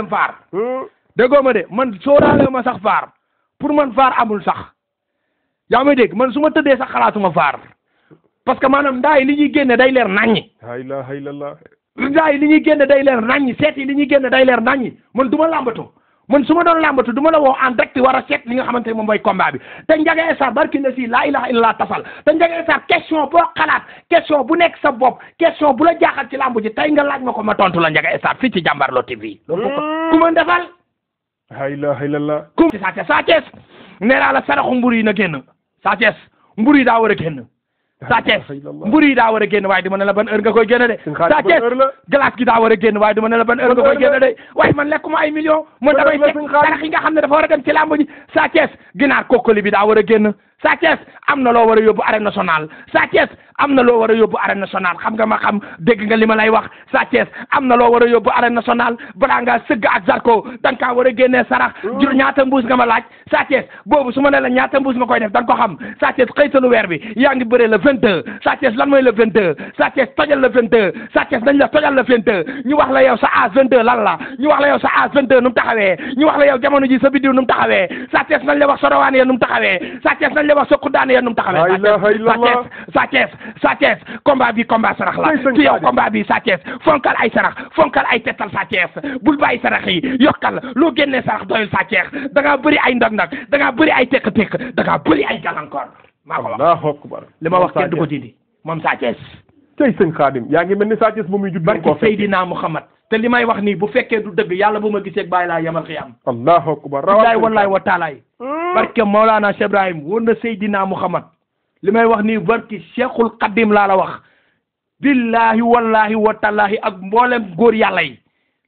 faar déggoo ma de man sóoraale ma sax faar pour man faar amul sax yaa may dégg man su ma tëddee sax xalaatuma faar parce que maanaam ndaa yi li ñuy génne day leer naññi la ilaha illallah ndaa yi li ñuy génne day leer naññi seet yi li ñuy génne day leer naññi man du ma làmbatu man su ma doon làmbatu du ma la woo en direct war a seet li nga xamante ne moom mooy combat bi te Ndiaga Sarr barki na si laa ilaha illallah tafal te Ndiaga Sarr question boo xalaat question bu nekk sa bopp question bu la jaaxal ci làmb ji tey nga laaj ma ko ma tontu la Ndiaga Sarr fii ci Jàmbaarloo TV loolu ku ma defal la ilaha illallah ku ci Sa Thiès nee naa la saraxu mbur yi na génn Sa Thiès mbur yi daa war a génn Sa Thiès mbur yi daa war a génn waaye dama ne la ban heure nga koy génne de Sa Thiès glace gi daa war a génn waaye dama ne la ban heure nga koy génne de waaye man lekkuma ay millions man damay teg sarax yi nga xam ne dafa war a dem ci làmb ji Sa Thiès ginaar kokkoli bi daa war a génn Sa Thiès am na loo war a yóbbu arène nationale Sa Thiès am na loo war a yóbbu arène nationale xam nga ma xam dégg nga li ma lay wax Sa Thiès am na loo war a yóbbu arène nationale balaa ngaa sëgg ak Zarko da nga kaa war a génnee sarax jur ñaata mbuus nga ma laaj Sa Thiès boobu su ma ne la ñaata mbuus nga koy def da nga ko xam Sa Thiès xëytalu weer bi yaa ngi bëre le 22 Sa Thiès lan mooy le 22 Sa Thiès tojal le 22 Sa Thiès dañ la tojal le 22 ñu wax la yow sa âge 22 lan la ñu wax la yow sa âge 22 nu mu taxawee ñu wax la yow jamono ji sa biddiw nu mu taxawee Sa Thiès nañ la wax sa rawaan ya nu mu taxawee Sa Thiès nañ la wax sa kuddaane ya nu mu taxawee Sa Thiès combat bi combat sarax la ci yow combat bi Sa Thiès fonkal ay sarax fonkal ay tettal Sa Thiès bul bàyyi sarax yi yokkal loo génnee sarax doyul Sa Thiès da ngaa bëri ay ndog-ndog da ngaa bëri ay tekk-tekk da ngaa bëri ay gàllankoor maa ko wax Allahu akbar li ma wax kenn du ko dindi moom Sa Thiès tey sëñ Khadim yaa ngi mel ni Sa Thiès bu muy judd barki Seydina Muhammad te li may wax nii bu fekkee du dëgg yàlla bu ma gisee bàyyi laa yamal xiyam Allahu akbar wallahi wallahi wa taalaay barke Mawlana Cheikh Ibrahim woon na Seydina Muhammad li may wax nii barki Cheikhul Qadim laa la wax billahi wallahi wa taalahi ak mboolem góor yàlla yi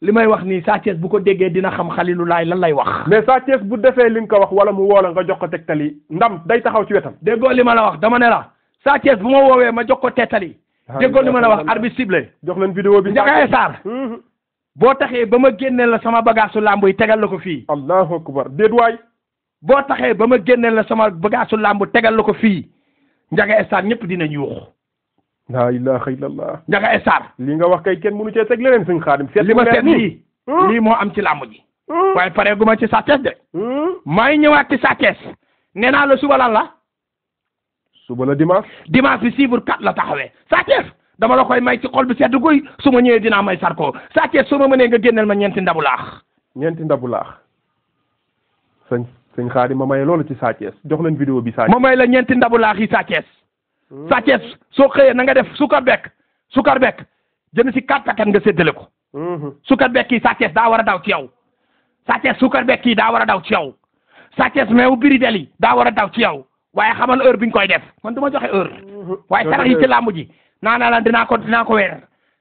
li may wax nii Sa Thiès bu ko déggee dina xam xalilulaay lan lay wax mais Sa Thiès bu defee li nga ko wax wala mu woola nga jox ko tegtali ndam day taxaw ci wetam déggoo li ma la wax dama ne la Sa Thiès bu ma woowee ma jox ko tegtali déggoo li ma la wax arbitre ciblé jox leen vidéo bi Ndiaga Sarr boo taxee ba ma génneel la sama bagaasu làmb yi tegal la ko fii Allahu akbar déet waay boo taxee ba ma génneel la sama bagaasu làmb tegal la ko fii Ndiaga Sarr ñëpp dinañ yuux la ilaha illallah Ndiaga Sarr li nga wax kay kenn mënu cee teg leneen sëñ Khadim li ma seet lii moo am ci làmb ji waaye pare gu ma ci Sa Thiès de maa ngi ñëwaat ci Sa Thiès nee naa la suba lan la suba la dimanche bi chiffre 4 la taxawee Sa Thiès dama la koy may ci xol bi sedd guy su ma ñëwee dinaa may Zarko Sa Thiès su ma mënee nga génneel ma ñeenti ndabu laax sëñ Khadim ma maye loolu ci Sa Thiès jox leen vidéo bi Sa Thiès ma may la ñeenti ndabu laax yi Sa Thiès Sa Thiès soo xëyee na nga def sukar bekk jënd si 4 paquets nga séddale ko sukar bekk yi Sa Thiès daa war a daw ci yow Sa Thiès sukar bekk yi daa war a daw ci yow Sa Thiès meewu biridel yi daa war a daw ci yow waaye xamal heure bi ñu koy def man du ma joxe heure waaye sarax yi ci làmb ji naa la dinaa ko weer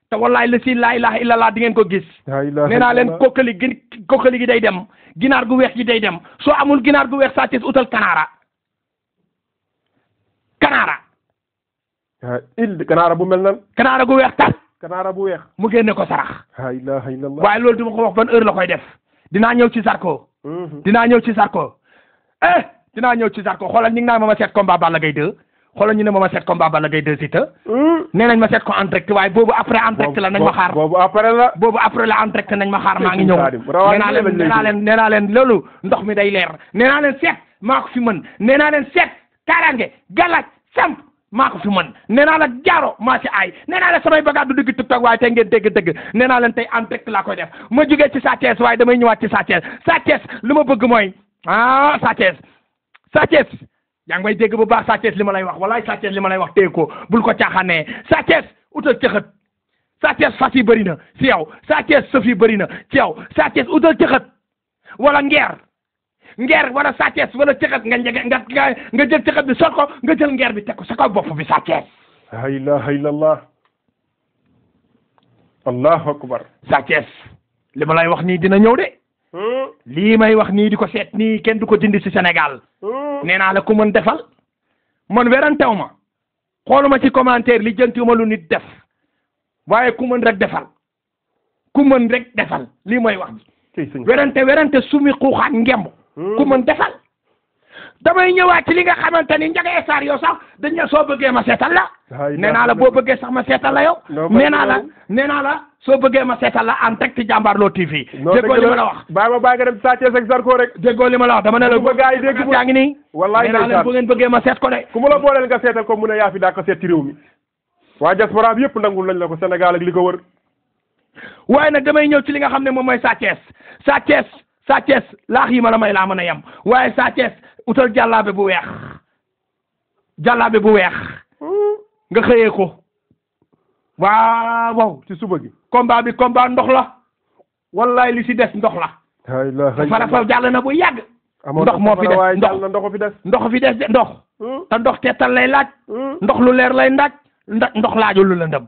te wallahi la si laa ilaha illallah di ngeen ko gis nee naa leen kokkali gi day dem ginaar gu weex gi day dem soo amul ginaar gu weex Sa Thiès utal kanaara kanaara bu mel nan kanaara gu weex tal kanaara bu weex mu génne ko sarax la ilaha illallah waaye loolu duma ko wax ban heure la koy def dinaa ñëw ci Zarko dinaa ñëw ci Zarko xoolal ñu ngi naan ma seet combat Balla Gaye 2 xoolal ñu ne ma seet combat Balla Gaye 2 Siteu nee nañ ma seet ko en direct waaye boobu après en direct la nañ ma xaar boobu après la en direct nañ ma xaar maa ngi ñëw nee naa leen loolu ndox mi day leer nee naa leen seet maa ko fi mën nee naa leen seet kaaraange galaaj samp maa ko fi mën nee naa la jaaro maa ci aay nee naa la samay bagaat du dëgg TikTok waaye tey ngeen dégg nee naa leen tey en direct laa koy def ma jógee ci Sa Thiès waaye damay ñëwaat ci Sa Thiès li ma bëgg mooy Sa Thiès yaa ngi may dégg bu baax Sa Thiès li ma lay wax walaay Sa Thiès li ma lay wax téye ko bul ko caaxaanee Sa Thiès utal cëxët Sa Thiès fas yi bëri na ci yow Sa Thiès sëf yi bëri na ci yow Sa Thiès utal cëxët wala ngeer wala Sa Thiès wala cëxët nga jël cëxët bi sol ko nga jël ngeer bi teg ko sa kaw bopp bi Sa Thiès la ilaha illallah allahu akbar Sa Thiès li ma lay wax nii dina ñëw de lii may wax nii di ko seet nii kenn du ko dindi ci Sénégal nee naa la ku mën defal man werantew ma xooluma ci commentaire li jëntiwuma lu nit def waaye ku mën rek defal lii mooy wax ji werante sumi xuuxaat ngemb ku mën defal damay ñëwaat ci li nga xamante ni Ndiaga Sarr yow sax dañ ne soo bëggee ma seetal la nee naa la boo bëggee sax ma seetal la yow nee naa la soo bëggee ma seetal la en direct ci Jàmbaarloo TV déggoo li ma la wax bàyyi ma bàyyi nga dem Sa Thiès ak Zarko rek déggoo li ma la wax dama ne la gaa yi dégg yaa ngi nii wallaay nee naa leen bu ngeen bëggee ma seet ko de ku mu la booleel nga seetal ko mu ne yaa fi daa ko seet ci réew mi waa diaspora bi yëpp nangul nañ la ko Sénégal ak li ko wër waaye nag damay ñëw ci li nga xam ne moom mooy Sa Thiès laax yi ma la may laa mën a yem waaye Sa Thiès utal jàllaabe bu weex nga xëyee ko waaw ci suba gi combat bi combat ndox la wallaay li si des ndox la farafa jàll na bu yàgg ndox moo fi des ndox fi des de ndox te ndox teetal lay laaj ndox lu leer lay ndox laajul lu lëndëm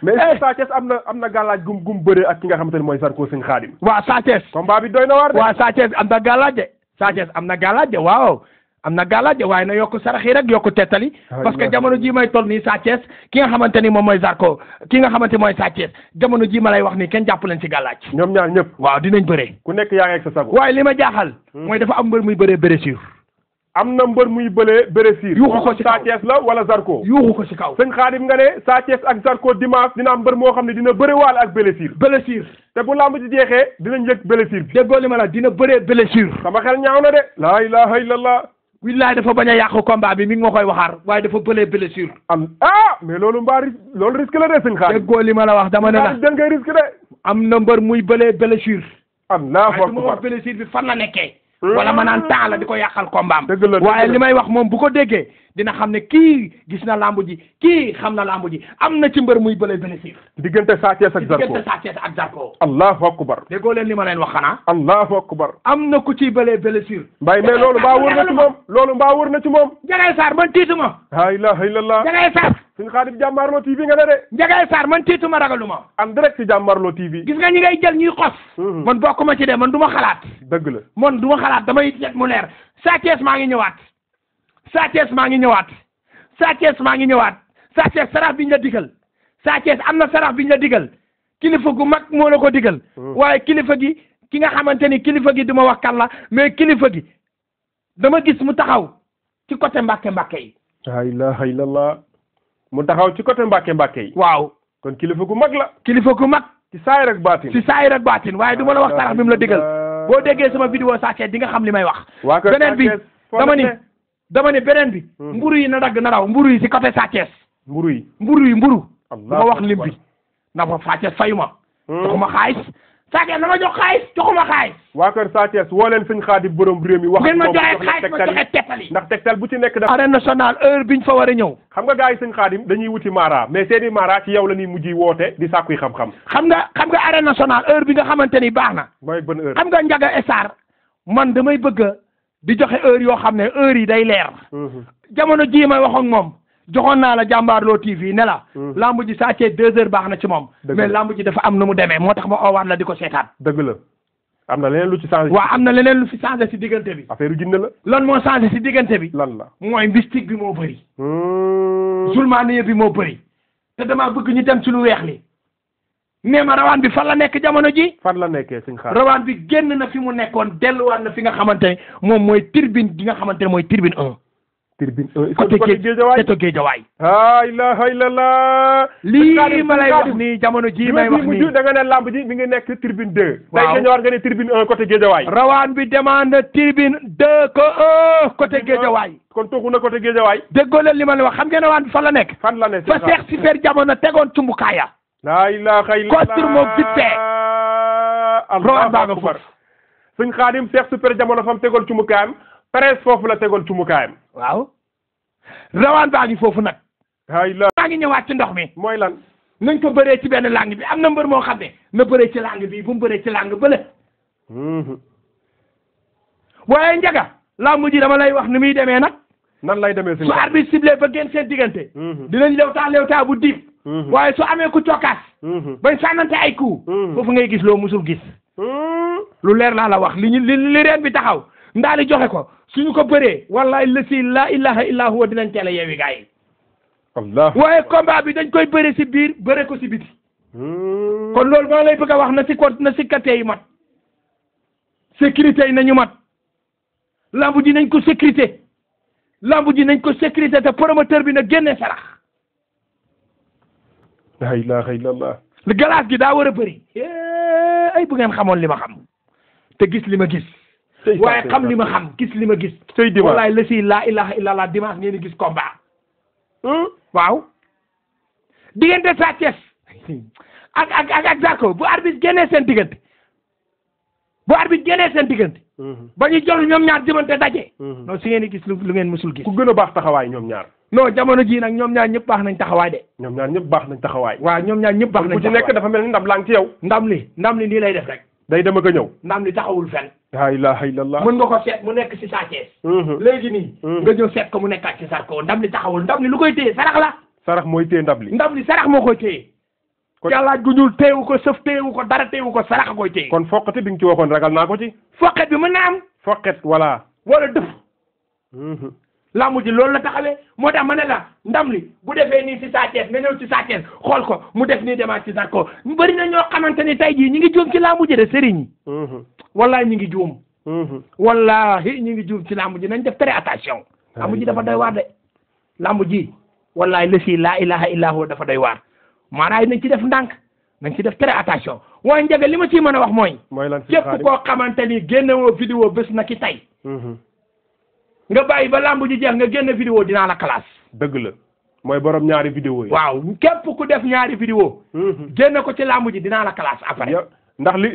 mais Sa Thiès am na gàllaaj gum bëree ak ki nga xamante ne mooy Zarko sëñ Xaadim waaw Sa Thiès combat bi doy na waar de waaw Sa Thiès am na gàllaaj de Sa Thiès am na gàllaaj de waaw am na gàllaaj de waaye na yokk sarax yi rek yokk tettali parce que jamono ji may toll nii Sa Thiès ki nga xamante ni moom mooy Zarko ki nga xamante mooy Sa Thiès jamono ji ma lay wax nii kenn jàpp leen ci gàllaaj ñoom ñaar ñëpp waaw dinañ bëree ku nekk yaa ngi ak sa sago waaye li ma jaaxal mooy dafa am mbër muy bëree blessure am na mbër muy blessure yuuxu ko ci kaw Sa Thiès la wala Zarko yuuxu ko ci kaw sëñ Xaadim nga ne Sa Thiès ak Zarko dimanche dina am mbër moo xam ne dina bëre waale ak blessure te bu lamb ji jeexee dinañ yëg blessure bi déggoo li ma la dina bëree blessure sama xel ñaaw na de laa ilaha illallah willaay dafa bañ a yàqu combat bi mi ngi ma koy waxaar waaye dafa bëlee blessure mais loolu loolu risque la de sëñ Xaadim déggoo li ma la wax dama ne la da ngay risque de am na mbër muy bëlee blessure Allahu akbar ma wax blessure bi fan la nekkee wala ma naan temps la di ko yàqal combat am waaye li may wax moom bu ko déggee dina xam ne kii gis na lamb ji kii xam na lamb ji am na ci mbër muy bële blessure diggante Sa Thiès ak Zarko Allahu akbar déggoo leen li ma leen wax xanaa Allahu akbar am na ku ciy bële blessure mbay mais loolu mbaa wër na ci moom Ndiaga Sarr man tiituma la ilaha illallah Ndiaga Sarr suñu Xaadim Jàmbaarloo TV nga ne de Ndiaga Sarr man tiituma ragaluma en direct ci Jàmbaarloo TV gis nga ñi ngay jël ñuy xos man bokkuma ci de man du ma xalaat dëgg la man du ma xalaat damay seet mu leer Sa Thiès maa ngi ñëwaat Sa Thiès maa ngi ñëwaat Sa Thiès sarax biñ la digal Sa Thiès am na sarax biñ la digal kilifa gu mag moo la ko digal waaye kilifa gi ki nga xamante ni kilifa gi duma wax kan la mais kilifa gi dama gis mu taxaw ci côté mbàkke yi la ilaha illallah mu taxaw ci côté mbàkke yi waaw kon kilifa gu mag la kilifa gu mag ci saayir ak baatin waaye du ma la wax sarax bi mu la digal boo déggee sama vidéo Sa Thiès di nga xam li may wax beneen bi dama ni beneen bi mburu yi na dagg na raw mburu yi ci côté Sa Thiès mburu du ma wax lim bi na fa Sa Thiès fayu ma joxuma xaalis Sa Thiès na ma jox xaalis joxuma xaalis waa kër Sa Thiès woo leen sëñ Xaadim borom réew mi wax ngeen ma joxe xaalis ma joxe tettali ndax tegtal bu ci nekk dafa arène nationale heure biñ fa war a ñëw xam nga gars yi sëñ Xaadim dañuy wuti mara mais seeni mara ci yow la ñuy mujj woote di sàkkuy xam-xam xam nga arène nationale heure bi nga xamante ni baax na mooy bonne heure xam nga Ndiaga Sarr man damay bëgg di joxe heure yoo xam ne heure yi day leer jamono ji may wax ak moom joxoon naa la Jàmbaarloo TV ne la lamb ji Sa Thiès 2 heures baax na ci moom mais lamb ji dafa am nu mu demee moo tax ma oowaat la di ko seetaan dëgg la am na leneen lu ci changé waaw am na leneen lu fi changé si diggante bi affaire jinne la lan moo changé si diggante bi lan la mooy mystique bi moo bëri zulmaaniya bi moo bëri te damaa bëgg ñu dem ci lu weex li nee ma rawaan bi fan la nekk jamono ji fan la nekkee suñ xaar rawaan bi génn na fi mu nekkoon delluwaat na fi nga xamante ne moom mooy tribune gi nga xamante ne mooy tribune 1 côté Géejawaay la ilaha illallah lii ma lay wax nii jamono ji may wax nii da nga ne lamb ji mi ngi nekk tribune 2 tey nga ñëwaat nga ne tribune 1 côté Géejawaay rawaan bi demande tribune 2 ko côté Géejawaay kon toxu na côté Géejawaay déggoo leen li ma la wax xam ngeen rawaan bi fan la nekk fan la nekk fa Seex Super jamono tegoon cumbukaaya la ilaha illallah kostur moom vite rawaan baa nga foofu sëñ Xaadim Seex Super jamono fam tegoon cumbukaayam presque foofu la tegoon cumbukaayam waaw rawaan baa ngi foofu nag maa ngi ñëwaat ci ndox mi mooy lan nañ ko bëree ci benn langue bi am na mbër moo xam ne na bëree ci langue bi bu mu bëree ci langue bële waaye Ndiaga lamb ji dama lay wax ni muy demee nag nan lay demee su arbitre ciblé ba génn seen diggante dinañ lewtaa bu diib waaye su amee ku cokkaas bañ sànnante ay coup foofu ngay gis loo musul gis lu leer laa la wax li reen bi taxaw ndaali joxe ko suñu ko bëree wallahi lasi la ilaha illa huwa dinañ teel a yeewi gaa yi Allah waaye combat bi dañ koy bëre si biir bëre ko si biti kon loolu maa lay bëgg a wax na si sécurité yi mat sécurité yi nañu mat lamb ji nañ ko sécurité lamb ji nañ ko sécurité te promoteur bi na génne sarax. la ilaha illallah. galaas gi daa war a bëri. ay bu ngeen xamoon li ma xam te gis li ma gis. waaye xam li ma xam gis li ma gis. tey dimanche wallaay la si laa ilaha illallah dimanche ngeen di gis combat. waaw. diggante Sa Thiès ak Zarko bu arbitre génnee seen diggante. bu arbitre génnee seen diggante. ba ñu jël ñoom ñaar jëmante daje. non si ngeen di gis lu ngeen mësul gis. ku gën a baax taxawaay ñoom ñaar. non jamono jii nag ñoom ñaar ñëpp baax nañ taxawaay de. ñoom ñaar ñëpp baax nañ taxawaay. waaw ñoom ñaar ñëpp baax nañ taxawaay bu ci nekk dafa mel ni ndam laa ngi ci yow. ndam li nii lay def rek. day dem ak a ñëw. ndam li taxawul fenn. la ilaha illallah. mën nga ko seet mu nekk ci Sa Thiès. léegi nii. nga ñëw seet ko mu nekkaat ci Zarko ndam li taxawul ndam li lu koy téye sarax la. sarax mooy téye ndam li. ndam li sarax moo koy téye. yàllaaj gu ñuul téyewu ko sëf téyewu ko dara téyewu ko sarax a koy téye. kon foqati bi nga ci waxoon ragal naa ko ci. foqet bi mën na am. foqet voilà. wala dëf. lamb ji loolu la taxawee moo tax ma ne la ndam li bu defee nii ci Sa Thiès nga ñëw ci Sa Thiès xool ko mu def nii demaat ci Zarko bëri na ñoo xamante ni tey jii ñi ngi juum ci lamb ji de sëriñ yi. wallahi ñi ngi juum. wallahi ñi ngi juum ci lamb ji nañ def très attention. lamb ji dafa doy waar de. lamb ji wallahi la si laa ilaha illa huwa dafa doy waar maanaam nañ ci def ndànk nañ ci def très attention waaye njëge li ma ciy mën a wax mooy. mooy lan si képp koo xamante ni génnewoo vidéo bés na ki tey. nga bàyyi ba lamb ji jeex nga génne vidéo dinaa la classe. dëgg la mooy borom ñaari vidéo yi. waaw képp ku def ñaari vidéo génne ko ci lamb ji dinaa la classe après. ndax li.